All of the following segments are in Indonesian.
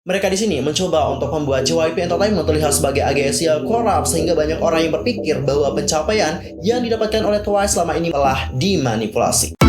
Mereka di sini mencoba untuk membuat JYP Entertainment terlihat sebagai agensi yang korup sehingga banyak orang yang berpikir bahwa pencapaian yang didapatkan oleh TWICE selama ini telah dimanipulasi.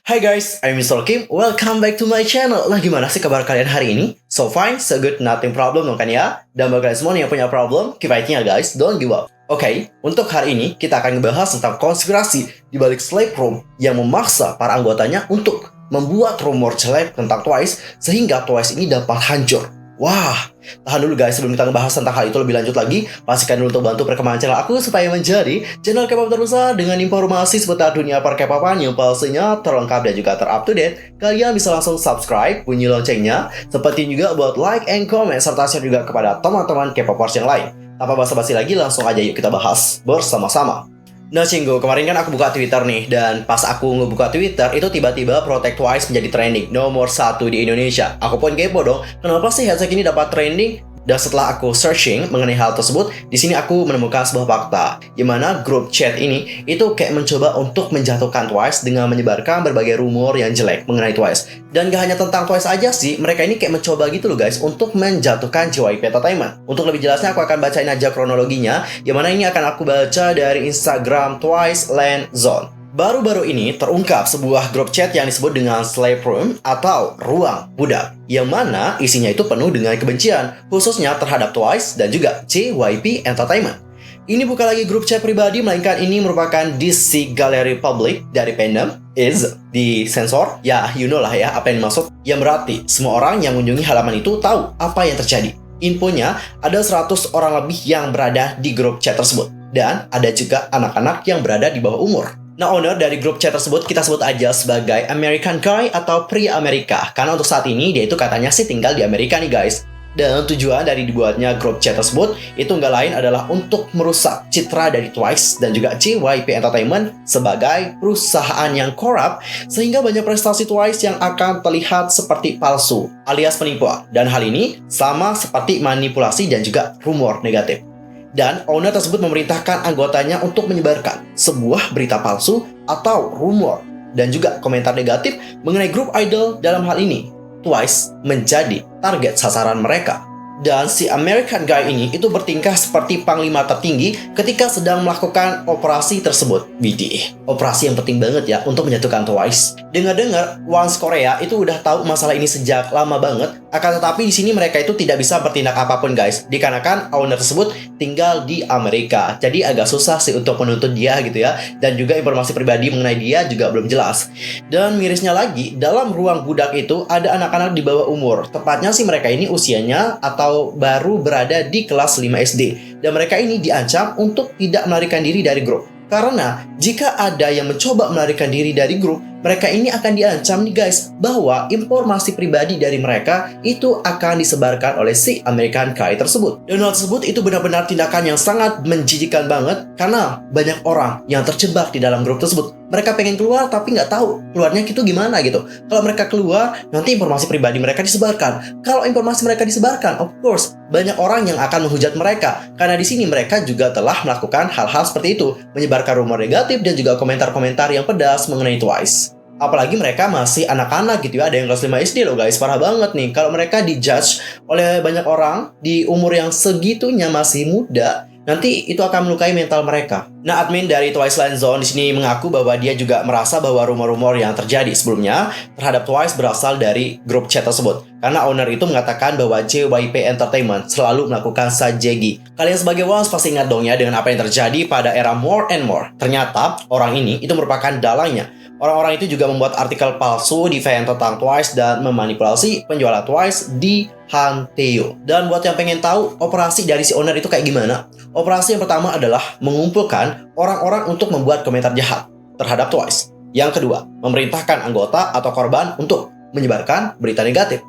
Hai guys, I'm Mr. Kim. Welcome back to my channel. Nah, gimana sih kabar kalian hari ini? So fine, so good, nothing problem dong kan ya? Dan bagi kalian semua yang punya problem, keep fighting ya guys, don't give up. Oke, untuk hari ini kita akan membahas tentang konspirasi di balik Slave Room yang memaksa para anggotanya untuk membuat rumor jelek tentang TWICE sehingga TWICE ini dapat hancur. Wah, tahan dulu guys, sebelum kita ngebahas tentang hal itu lebih lanjut lagi, pastikan dulu untuk bantu perkembangan channel aku supaya menjadi channel K-pop terbesar dengan informasi seputar dunia per K-popan yang pastinya terlengkap dan juga ter-up-to-date. Kalian bisa langsung subscribe, bunyi loncengnya, seperti juga buat like and comment, serta share juga kepada teman-teman K-popers yang lain. Tanpa basa-basi lagi, langsung aja yuk kita bahas bersama-sama. Nah Cinggu, kemarin kan aku buka Twitter nih, dan pas aku ngebuka Twitter, itu tiba-tiba Protect TWICE menjadi trending nomor 1 di Indonesia. Aku pun kepo dong, kenapa sih hashtag ini dapat trending? Dan setelah aku searching mengenai hal tersebut, di sini aku menemukan sebuah fakta, di mana grup chat ini itu kayak mencoba untuk menjatuhkan TWICE dengan menyebarkan berbagai rumor yang jelek mengenai TWICE. Dan gak hanya tentang TWICE aja sih, mereka ini kayak mencoba gitu loh guys untuk menjatuhkan JYP Entertainment. Untuk lebih jelasnya aku akan bacain aja kronologinya, di mana ini akan aku baca dari Instagram TWICE Land Zone. Baru-baru ini terungkap sebuah grup chat yang disebut dengan Slave Room atau Ruang Budak, yang mana isinya itu penuh dengan kebencian, khususnya terhadap TWICE dan juga JYP Entertainment. Ini bukan lagi grup chat pribadi, melainkan ini merupakan DC Gallery Public dari fandom is di sensor. Ya, you know lah ya apa yang dimaksud. Yang berarti semua orang yang mengunjungi halaman itu tahu apa yang terjadi. Infonya ada 100 orang lebih yang berada di grup chat tersebut. Dan ada juga anak-anak yang berada di bawah umur. Nah, owner dari grup chat tersebut kita sebut aja sebagai American Guy atau pria Amerika. Karena untuk saat ini dia itu katanya sih tinggal di Amerika nih guys. Dan tujuan dari dibuatnya grup chat tersebut itu nggak lain adalah untuk merusak citra dari TWICE dan juga JYP Entertainment sebagai perusahaan yang korup, sehingga banyak prestasi TWICE yang akan terlihat seperti palsu alias penipuan. Dan hal ini sama seperti manipulasi dan juga rumor negatif. Dan owner tersebut memerintahkan anggotanya untuk menyebarkan sebuah berita palsu atau rumor dan juga komentar negatif mengenai grup idol. Dalam hal ini, TWICE menjadi target sasaran mereka. Dan si American Guy ini itu bertingkah seperti panglima tertinggi ketika sedang melakukan operasi tersebut. Widih, operasi yang penting banget ya untuk menjatuhkan TWICE. Dengar-dengar, Once Korea itu udah tahu masalah ini sejak lama banget. Akan tetapi di sini mereka itu tidak bisa bertindak apapun guys, dikarenakan owner tersebut tinggal di Amerika. Jadi agak susah sih untuk menuntut dia gitu ya. Dan juga informasi pribadi mengenai dia juga belum jelas. Dan mirisnya lagi, dalam ruang budak itu ada anak-anak di bawah umur. Tepatnya sih mereka ini usianya atau baru berada di kelas 5 SD. Dan mereka ini diancam untuk tidak melarikan diri dari grup. Karena jika ada yang mencoba melarikan diri dari grup, mereka ini akan diancam nih guys, bahwa informasi pribadi dari mereka itu akan disebarkan oleh si American Guy tersebut. Dan hal tersebut itu benar-benar tindakan yang sangat menjijikan banget, karena banyak orang yang terjebak di dalam grup tersebut. Mereka pengen keluar tapi nggak tahu keluarnya itu gimana gitu. Kalau mereka keluar, nanti informasi pribadi mereka disebarkan. Kalau informasi mereka disebarkan, of course banyak orang yang akan menghujat mereka, karena di sini mereka juga telah melakukan hal-hal seperti itu, menyebarkan rumor negatif dan juga komentar-komentar yang pedas mengenai TWICE. Apalagi mereka masih anak-anak gitu ya, ada yang kelas 5 SD loh guys, parah banget nih. Kalau mereka dijudge oleh banyak orang di umur yang segitunya masih muda, nanti itu akan melukai mental mereka. Nah, admin dari TWICE Land Zone di sini mengaku bahwa dia juga merasa bahwa rumor-rumor yang terjadi sebelumnya terhadap TWICE berasal dari grup chat tersebut. Karena owner itu mengatakan bahwa JYP Entertainment selalu melakukan sajegi. Kalian sebagai ones pasti ingat dong ya dengan apa yang terjadi pada era More and More. Ternyata orang ini itu merupakan dalangnya. Orang-orang itu juga membuat artikel palsu di fan tentang TWICE dan memanipulasi penjualan TWICE di Hanteo. Dan buat yang pengen tahu operasi dari si owner itu kayak gimana, operasi yang pertama adalah mengumpulkan orang-orang untuk membuat komentar jahat terhadap TWICE. Yang kedua, memerintahkan anggota atau korban untuk menyebarkan berita negatif.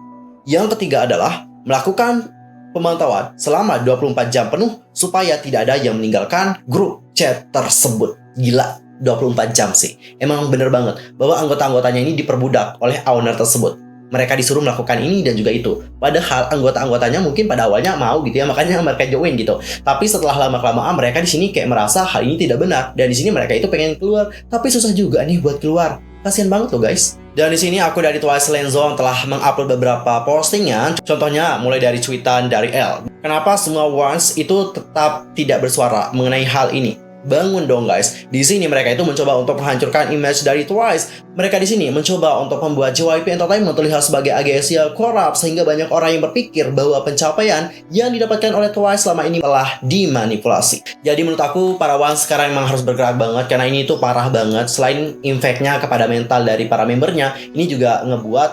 Yang ketiga adalah melakukan pemantauan selama 24 jam penuh supaya tidak ada yang meninggalkan grup chat tersebut. Gila, 24 jam sih. Emang bener banget bahwa anggota-anggotanya ini diperbudak oleh owner tersebut. mereka disuruh melakukan ini dan juga itu. Padahal anggota-anggotanya mungkin pada awalnya mau gitu ya, makanya mereka join gitu. Tapi setelah lama-kelamaan mereka di sini kayak merasa hal ini tidak benar, dan di sini mereka itu pengen keluar, tapi susah juga nih buat keluar. Kasian banget loh guys. Dan di sini aku dari Twice Landzone telah mengupload beberapa postingan. Contohnya mulai dari tweetan dari L. Kenapa semua ones itu tetap tidak bersuara mengenai hal ini? Bangun dong guys. Di sini mereka itu mencoba untuk menghancurkan image dari Twice. Mereka di sini mencoba untuk membuat JYP Entertainment terlihat sebagai agensi yang korup, sehingga banyak orang yang berpikir bahwa pencapaian yang didapatkan oleh Twice selama ini telah dimanipulasi. Jadi menurut aku para ones sekarang memang harus bergerak banget, karena ini tuh parah banget. Selain impact-nya kepada mental dari para membernya, ini juga ngebuat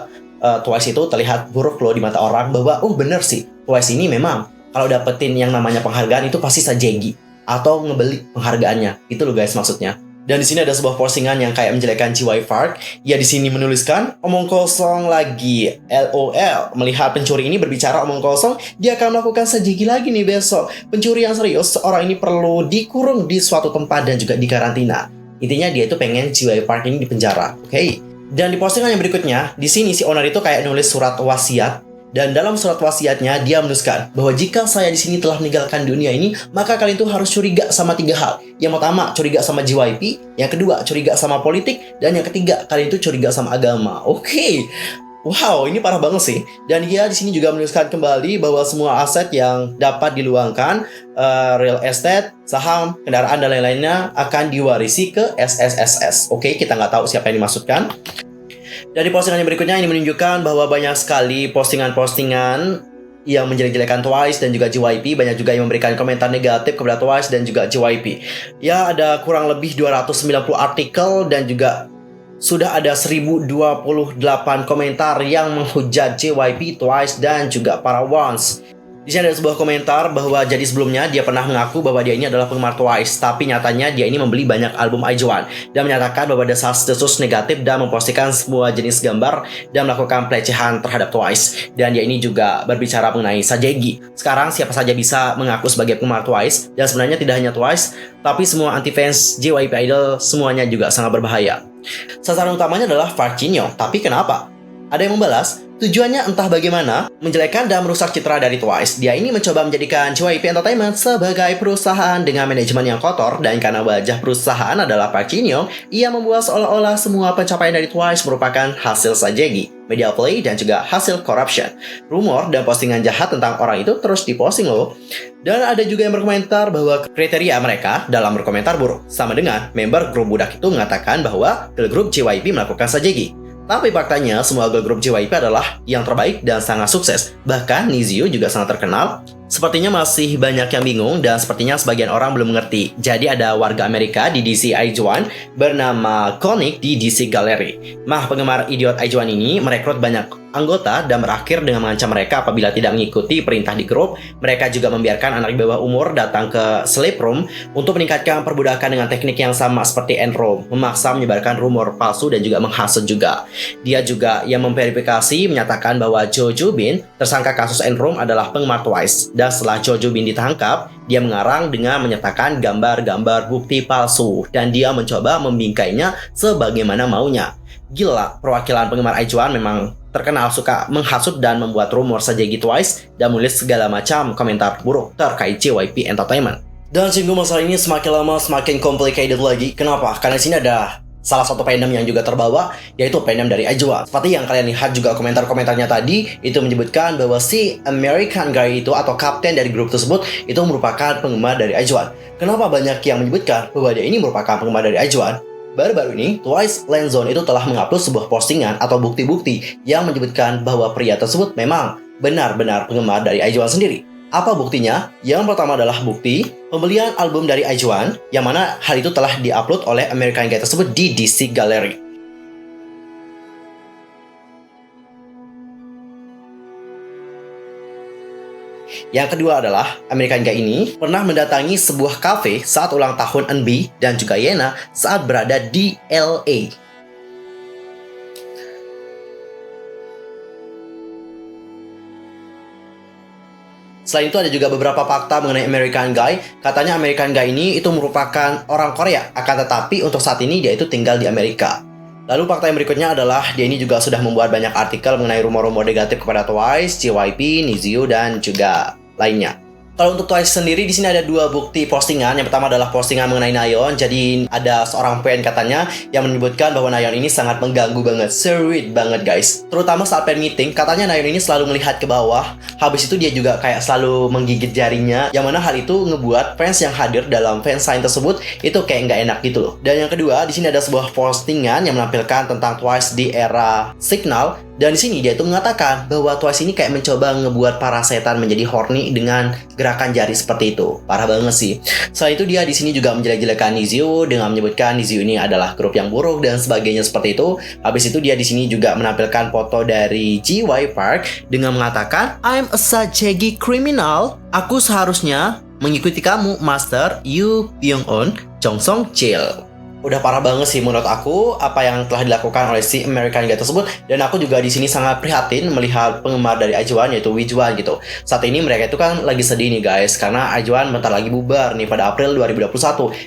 Twice itu terlihat buruk loh di mata orang, bahwa bener sih Twice ini memang kalau dapetin yang namanya penghargaan itu pasti sajegi atau ngebeli penghargaannya. Itu loh guys maksudnya. Dan di sini ada sebuah postingan yang kayak menjelekkan Jiwai Park. Ya di sini menuliskan omong kosong lagi. LOL. Melihat pencuri ini berbicara omong kosong, dia akan melakukan sajegi lagi nih besok. Pencuri yang serius, seorang ini perlu dikurung di suatu tempat dan juga dikarantina. Intinya dia itu pengen Jiwai Park ini dipenjara. Oke. Dan di postingan yang berikutnya, di sini si owner itu kayak nulis surat wasiat. Dan dalam surat wasiatnya, dia menuliskan bahwa jika saya di sini telah meninggalkan dunia ini, maka kalian tuh harus curiga sama 3 hal. Yang pertama, curiga sama JYP. Yang kedua, curiga sama politik. Dan yang ketiga, kalian itu curiga sama agama. Oke. Wow, ini parah banget sih. Dan dia di sini juga menuliskan kembali bahwa semua aset yang dapat diluangkan, real estate, saham, kendaraan, dan lain-lainnya akan diwarisi ke SSSS. Oke, kita nggak tahu siapa yang dimaksudkan. Dari postingan yang berikutnya ini menunjukkan bahwa banyak sekali postingan-postingan yang menjelek-jelekan Twice dan juga JYP. Banyak juga yang memberikan komentar negatif kepada Twice dan juga JYP. Ya, ada kurang lebih 290 artikel dan juga sudah ada 1028 komentar yang menghujat JYP, Twice, dan juga para ones. Di sini ada sebuah komentar bahwa jadi sebelumnya dia pernah mengaku bahwa dia ini adalah penggemar Twice, tapi nyatanya dia ini membeli banyak album IZ*ONE dan menyatakan bahwa desas-desus negatif dan mempostingkan semua jenis gambar dan melakukan pelecehan terhadap Twice. Dan dia ini juga berbicara mengenai sajegi. Sekarang siapa saja bisa mengaku sebagai penggemar Twice, dan sebenarnya tidak hanya Twice, tapi semua anti-fans JYP Idol semuanya juga sangat berbahaya. Sasaran utamanya adalah Park Jin-young, tapi kenapa? Ada yang membalas, tujuannya entah bagaimana, menjelekkan dan merusak citra dari Twice. Dia ini mencoba menjadikan JYP Entertainment sebagai perusahaan dengan manajemen yang kotor, dan karena wajah perusahaan adalah Park Jin-young, ia membuat seolah-olah semua pencapaian dari Twice merupakan hasil sajegi, media play, dan juga hasil corruption. Rumor dan postingan jahat tentang orang itu terus diposting loh. Dan ada juga yang berkomentar bahwa kriteria mereka dalam berkomentar buruk, sama dengan member grup budak itu mengatakan bahwa girl group JYP melakukan sajegi. Tapi faktanya semua girl group JYP adalah yang terbaik dan sangat sukses. Bahkan Niziu juga sangat terkenal. Sepertinya masih banyak yang bingung dan sepertinya sebagian orang belum mengerti. Jadi ada warga Amerika di DC IZ*ONE bernama Konik di DC Gallery. Penggemar idiot IZ*ONE ini merekrut banyak anggota dan berakhir dengan mengancam mereka apabila tidak mengikuti perintah di grup. Mereka juga membiarkan anak di bawah umur datang ke sleep room untuk meningkatkan perbudakan dengan teknik yang sama seperti Enro, memaksa menyebarkan rumor palsu dan juga menghasut juga. Dia juga yang memverifikasi menyatakan bahwa Jo Jubin, tersangka kasus Enro, adalah penggemar Twice. Dan setelah Jo Jubin ditangkap, dia mengarang dengan menyertakan gambar-gambar bukti palsu dan dia mencoba membingkainya sebagaimana maunya. Gila, perwakilan penggemar IZ*ONE memang terkenal suka menghasut dan membuat rumor sajegi Twice dan menulis segala macam komentar buruk terkait JYP Entertainment. Dan singgung masalah ini semakin lama semakin complicated lagi. Kenapa? Karena di sini ada salah satu fandom yang juga terbawa, yaitu fandom dari IZ*ONE. Seperti yang kalian lihat juga komentar-komentarnya tadi, itu menyebutkan bahwa si American guy itu atau kapten dari grup tersebut itu merupakan penggemar dari IZ*ONE. Kenapa banyak yang menyebutkan bahwa dia ini merupakan penggemar dari IZ*ONE? Baru-baru ini, Twice Landzone itu telah mengupload sebuah postingan atau bukti-bukti yang menyebutkan bahwa pria tersebut memang benar-benar penggemar dari IZ*ONE sendiri. Apa buktinya? Yang pertama adalah bukti pembelian album dari IZ*ONE, yang mana hal itu telah diupload oleh American Guy tersebut di DC Gallery. Yang kedua adalah American Guy ini pernah mendatangi sebuah cafe saat ulang tahun Eunbi dan juga Yena saat berada di LA. Selain itu ada juga beberapa fakta mengenai American Guy. Katanya American Guy ini itu merupakan orang Korea, akan tetapi untuk saat ini dia itu tinggal di Amerika. Lalu fakta yang berikutnya adalah dia ini juga sudah membuat banyak artikel mengenai rumor-rumor negatif kepada Twice, JYP, Niziu, dan juga lainnya. Kalau untuk Twice sendiri di sini ada dua bukti postingan. Yang pertama adalah postingan mengenai Nayeon. Jadi ada seorang fan katanya yang menyebutkan bahwa Nayeon ini sangat mengganggu banget, sweet banget guys. Terutama saat fan meeting, katanya Nayeon ini selalu melihat ke bawah. Habis itu dia juga kayak selalu menggigit jarinya. Yang mana hal itu ngebuat fans yang hadir dalam fansign tersebut itu kayak nggak enak gitu loh. Dan yang kedua, di sini ada sebuah postingan yang menampilkan tentang Twice di era Signal. Dan di sini dia itu mengatakan bahwa Twice ini kayak mencoba ngebuat para setan menjadi horny dengan gerakan jari seperti itu. Parah banget sih. Selain itu dia di sini juga menjelek-jelekan Niziu dengan menyebutkan Niziu ini adalah grup yang buruk dan sebagainya seperti itu. Habis itu dia di sini juga menampilkan foto dari JY Park dengan mengatakan, "I'm a sajegi criminal. Aku seharusnya mengikuti kamu, Master Yu Byung-eun, Jong Song Chil." Udah parah banget sih menurut aku apa yang telah dilakukan oleh si American Guy tersebut, dan aku juga di sini sangat prihatin melihat penggemar dari IZ*ONE yaitu Wijuan gitu. Saat ini mereka itu kan lagi sedih nih guys karena IZ*ONE bentar lagi bubar nih pada April 2021.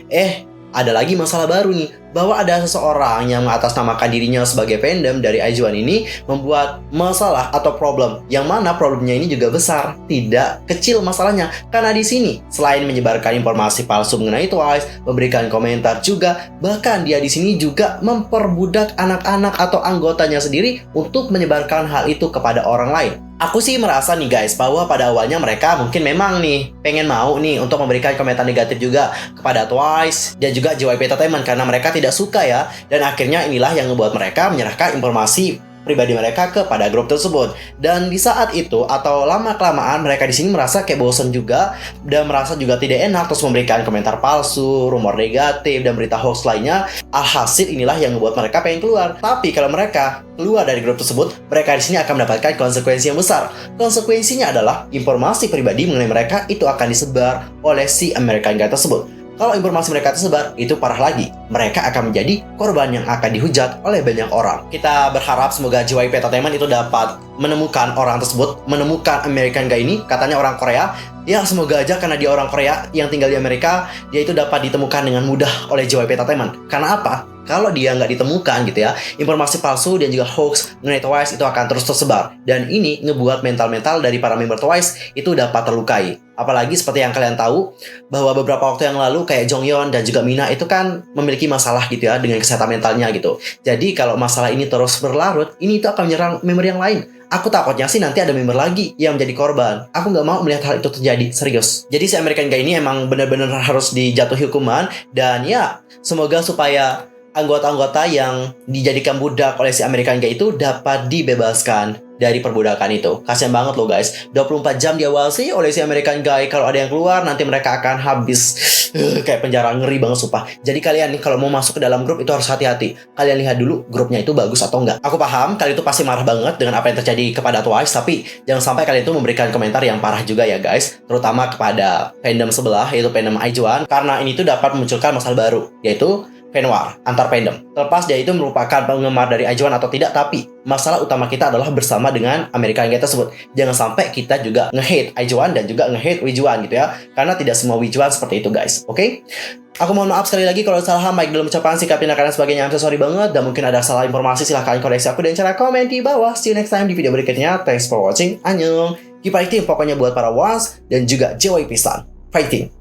Ada lagi masalah baru nih, bahwa ada seseorang yang mengatasnamakan dirinya sebagai fandom dari IZ*ONE ini membuat masalah atau problem, yang mana problemnya ini juga besar, tidak kecil masalahnya. Karena di sini selain menyebarkan informasi palsu mengenai Twice, memberikan komentar juga, bahkan dia di sini juga memperbudak anak-anak atau anggotanya sendiri untuk menyebarkan hal itu kepada orang lain. Aku sih merasa nih guys bahwa pada awalnya mereka mungkin memang nih pengen mau nih untuk memberikan komentar negatif juga kepada Twice dan juga JYP Entertainment karena mereka tidak suka ya, dan akhirnya inilah yang membuat mereka menyerahkan informasi pribadi mereka kepada grup tersebut. Dan di saat itu atau lama-kelamaan mereka di sini merasa kayak bosan juga dan merasa juga tidak enak terus memberikan komentar palsu, rumor negatif dan berita hoax lainnya. Alhasil inilah yang membuat mereka pengen keluar. Tapi kalau mereka keluar dari grup tersebut, mereka di sini akan mendapatkan konsekuensi yang besar. Konsekuensinya adalah informasi pribadi mengenai mereka itu akan disebar oleh si American Guy tersebut. Kalau informasi mereka tersebar, itu parah lagi. Mereka akan menjadi korban yang akan dihujat oleh banyak orang. Kita berharap semoga JYP Entertainment itu dapat menemukan orang tersebut, menemukan American Guy ini, katanya orang Korea. Ya semoga aja karena dia orang Korea yang tinggal di Amerika, dia itu dapat ditemukan dengan mudah oleh JYP Entertainment. Karena apa? Kalau dia nggak ditemukan gitu ya, informasi palsu dan juga hoax mengenai Twice itu akan terus tersebar. Dan ini ngebuat mental-mental dari para member Twice itu dapat terlukai. Apalagi seperti yang kalian tahu, bahwa beberapa waktu yang lalu kayak Jonghyun dan juga Mina itu kan memiliki masalah gitu ya dengan kesehatan mentalnya gitu. Jadi kalau masalah ini terus berlarut, ini itu akan menyerang member yang lain. Aku takutnya sih nanti ada member lagi yang menjadi korban. Aku nggak mau melihat hal itu terjadi, serius. Jadi si American Guy ini emang benar-benar harus dijatuhi hukuman. Dan ya, semoga supaya anggota-anggota yang dijadikan budak oleh si American Guy itu dapat dibebaskan dari perbudakan itu. Kasian banget loh guys, 24 jam diawasi oleh si American Guy. Kalau ada yang keluar nanti mereka akan habis kayak penjara, ngeri banget sumpah. Jadi kalian nih kalau mau masuk ke dalam grup itu harus hati-hati. Kalian lihat dulu grupnya itu bagus atau enggak. Aku paham kalian itu pasti marah banget dengan apa yang terjadi kepada Twice, tapi jangan sampai kalian itu memberikan komentar yang parah juga ya guys, terutama kepada fandom sebelah yaitu fandom IZ*ONE, karena ini tuh dapat memunculkan masalah baru, yaitu fan war antar fandom. Terlepas dia itu merupakan penggemar dari IZ*ONE atau tidak, tapi masalah utama kita adalah bersama dengan American Guy tersebut. Jangan sampai kita juga nge-hate IZ*ONE dan juga nge-hate Wijuan gitu ya, karena tidak semua Wijuan seperti itu guys. Oke? Aku mohon maaf sekali lagi kalau salah baik dalam ucapan, sikap, tindakan dan sebagainya. I'm so sorry banget, dan mungkin ada salah informasi silahkan koreksi aku dengan cara komen di bawah. See you next time di video berikutnya. Thanks for watching. Annyeong. Keep fighting pokoknya buat para ones dan juga JYP Stan. Fighting.